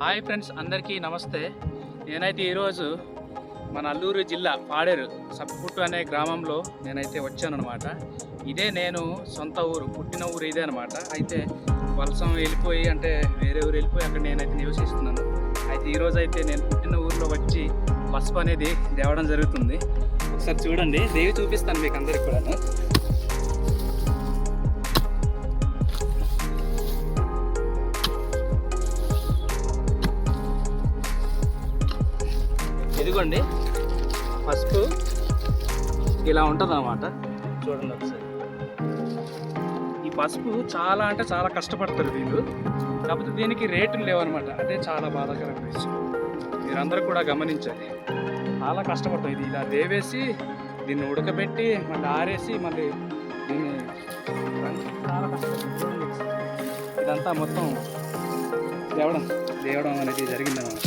Hi friends, అందరికీ నమస్తే. నేనైతే ఈరోజు మన అల్లూరు జిల్లా పాడేరు సబ్బుపుట్టు అనే గ్రామంలో నేనైతే వచ్చానమాట. ఇదే నేను సొంత ఊరు, పుట్టిన ఊరు ఇదే అనమాట. అయితే వలసం వెళ్ళిపోయి అంటే వేరే ఊరు వెళ్ళిపోయి అక్కడ నేనైతే నివసిస్తున్నాను. అయితే ఈరోజు అయితే నేను పుట్టిన ఊరిలో వచ్చి పసుపు అనేది తేవడం జరుగుతుంది. ఒకసారి చూడండి, దేవి చూపిస్తాను మీకు అందరికి కూడాను. ఇదిగోండి పసుపు ఇలా ఉంటుంది అన్నమాట. చూడండి ఒకసారి. ఈ పసుపు చాలా అంటే చాలా కష్టపడతారు వీళ్ళు, కాకపోతే దీనికి రేట్లు లేవన్నమాట. అదే చాలా బాధాకరమైన విషయం, మీరందరూ కూడా గమనించాలి. చాలా కష్టపడతాం. ఇది ఇలా దేవేసి దీన్ని ఉడకబెట్టి మళ్ళీ ఆరేసి మళ్ళీ దీన్ని చాలా కష్టపడతాం. ఇదంతా మొత్తం దేవడం అనేది జరిగిందనమాట.